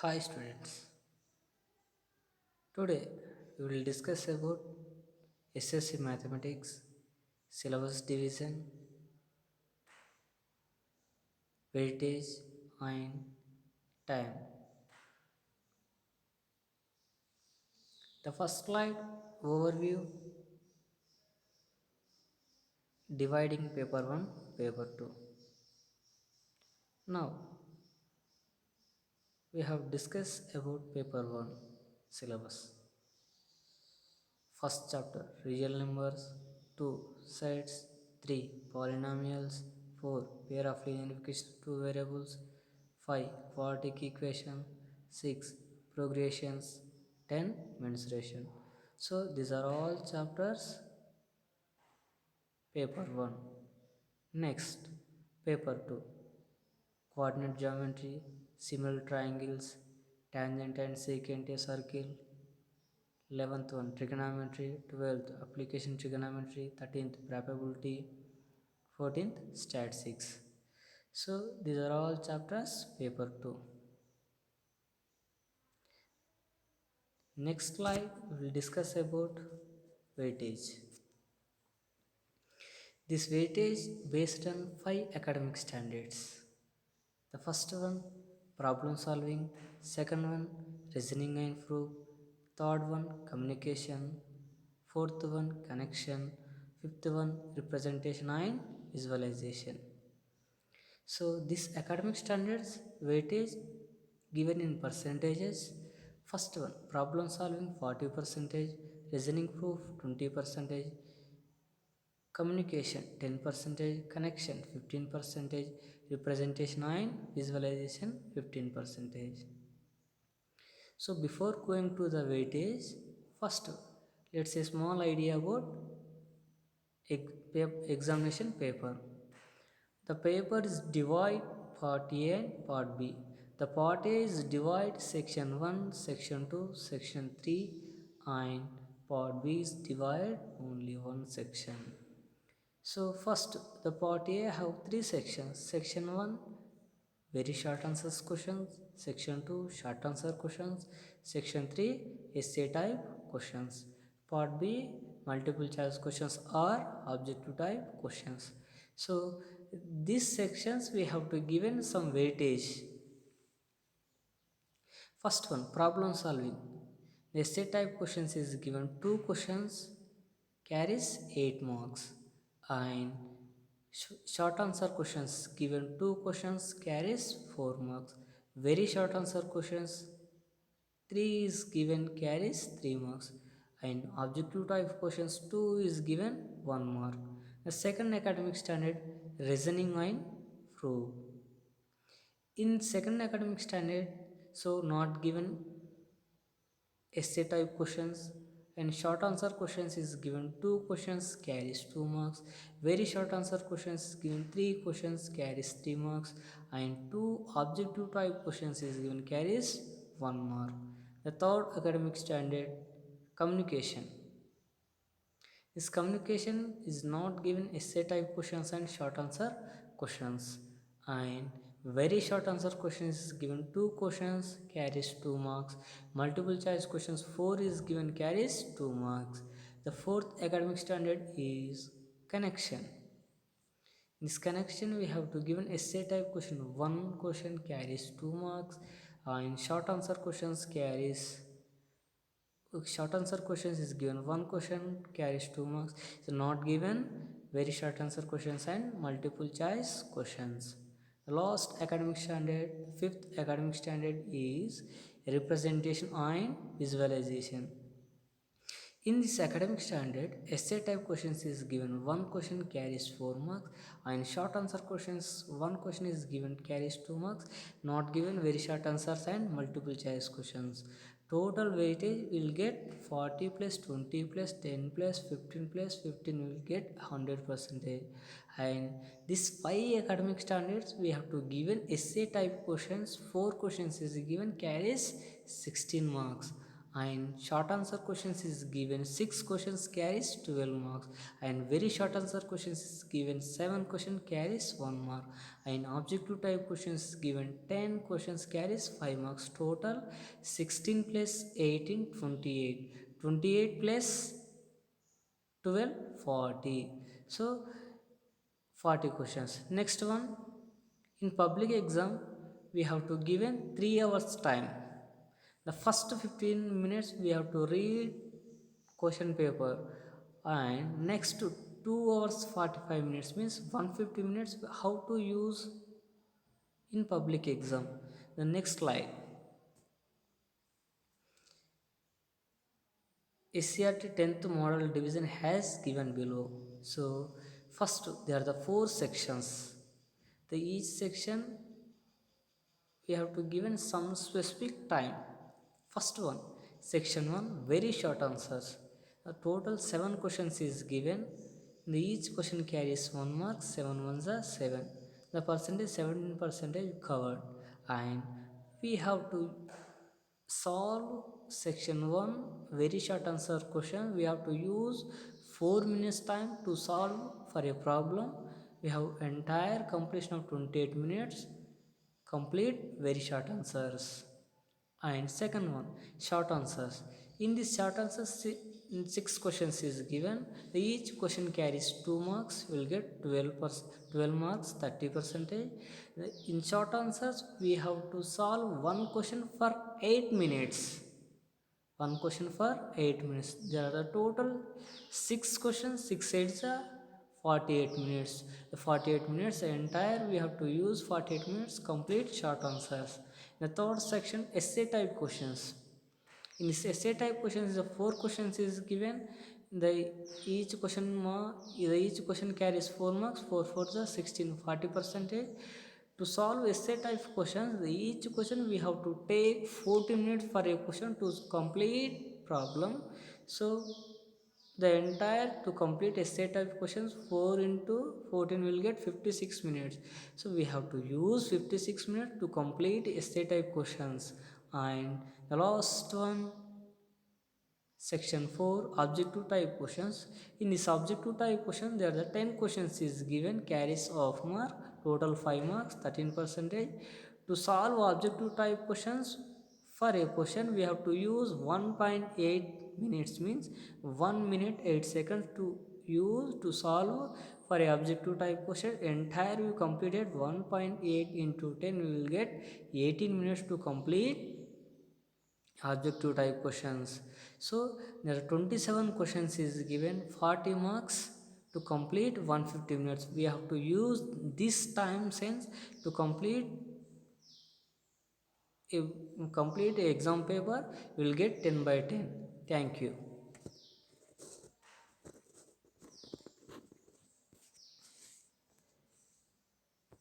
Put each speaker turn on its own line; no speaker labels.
Hi students, today we will discuss about SSC Mathematics, syllabus division, weightage and time. The first slide overview dividing paper 1, paper 2. Now we have discussed about paper 1 syllabus. First chapter real numbers, 2 sets, 3 polynomials, 4 pair of linear equations, 2 variables, 5 quadratic equation, 6 progressions, 10 mensuration. So these are all chapters paper 1. Next paper 2 coordinate geometry, similar triangles, tangent and secant a circle, 11th one trigonometry, 12th application trigonometry, 13th probability, 14th statistics. So these are all chapters paper 2. Next slide we will discuss about weightage. This weightage based on 5 academic standards. The first one problem solving, second one reasoning and proof, third one communication, fourth one connection, fifth one representation and visualization. So this academic standards weightage given in percentages. First one problem solving 40%, reasoning proof 20%, communication 10%, connection 15%, representation and visualization 15%. So before going to the weightage, first let's say small idea about examination paper. The paper is divide part A and part B. The part A is divide section 1, section 2, section 3 and part B is divide only one section. So first the part A have 3 sections. Section 1 very short answers questions, section 2 short answer questions, section 3 essay type questions, part B multiple choice questions or objective type questions. So these sections we have to given some weightage. First one problem solving. The essay type questions is given 2 questions carries 8 marks and short answer questions given 2 questions carries 4 marks. Very short answer questions 3 is given carries 3 marks and objective type questions 2 is given 1 mark. The second academic standard reasoning and proof. In second academic standard, so not given essay type questions and short answer questions is given 2 questions carries 2 marks, very short answer questions is given 3 questions carries 3 marks and 2 objective type questions is given carries 1 mark. The third academic standard communication. This communication is not given essay type questions and short answer questions and very short answer questions is given 2 questions carries 2 marks, multiple choice questions 4 is given carries 2 marks. The fourth academic standard is connection. In this connection we have to given essay type question 1 question carries 2 marks and short answer questions carries short answer questions is given 1 question carries 2 marks, so not given very short answer questions and multiple choice questions. The last academic standard, fifth academic standard is representation and visualization. In this academic standard, essay type questions is given 1 question carries 4 marks and short answer questions 1 question is given carries 2 marks, not given very short answers and multiple choice questions. Total weightage will get 40 plus 20 plus 10 plus 15 plus 15 will get 100%. And these 5 academic standards we have to given essay type questions 4 questions is given carries 16 marks And short answer questions is given 6 questions carries 12 marks, and very short answer questions is given 7 question carries 1 mark, and objective type questions is given 10 questions carries 5 marks. Total 16 plus 18 28, 28 plus 12 40. So 40 questions. Next one, in public exam we have to given 3 hours time. The first 15 minutes we have to read question paper, and next to 2 hours 45 minutes means 150 minutes how to use in public exam. The next slide, SCRT 10th model division has given below. So first there are the 4 sections. The each section we have to given some specific time. First one, section 1, very short answers. A total 7 questions is given. Each question carries 1 mark, 7 ones are 7. The percentage 17 percentage covered, and we have to solve section 1 very short answer question. We have to use 4 minutes time to solve for a problem. We have entire completion of 28 minutes. Complete very short answers. And second one, short answers. In this short answers, 6 questions is given. Each question carries 2 marks. We will get 12 marks, 30 percentage. In short answers, we have to solve one question for 8 minutes. One question for 8 minutes. There are a total 6 questions, 6 8s are 48 minutes. The 48 minutes entire we have to use 48 minutes complete short answers. The third section, essay type questions. In this essay type questions, the 4 questions is given. The each question carries 4 marks. 4 4 is 16, 40 percentage. To solve essay type questions, each question we have to take 40 minutes for a question to complete problem. So the entire to complete essay type questions 4 into 14 will get 56 minutes. So we have to use 56 minutes to complete essay type questions. And the last one, section 4, objective type questions. In this objective type question, there are the 10 questions is given, carries of mark, total 5 marks, 13 percentage. To solve objective type questions for a question, we have to use 1.8 minutes, means 1 minute 8 seconds to use to solve for a objective type question. Entire we completed 1.8 into 10, we will get 18 minutes to complete objective type questions. So there are 27 questions is given, 40 marks. To complete 150 minutes, we have to use this time sense to complete a complete exam paper. We will get 10 by 10. Thank you.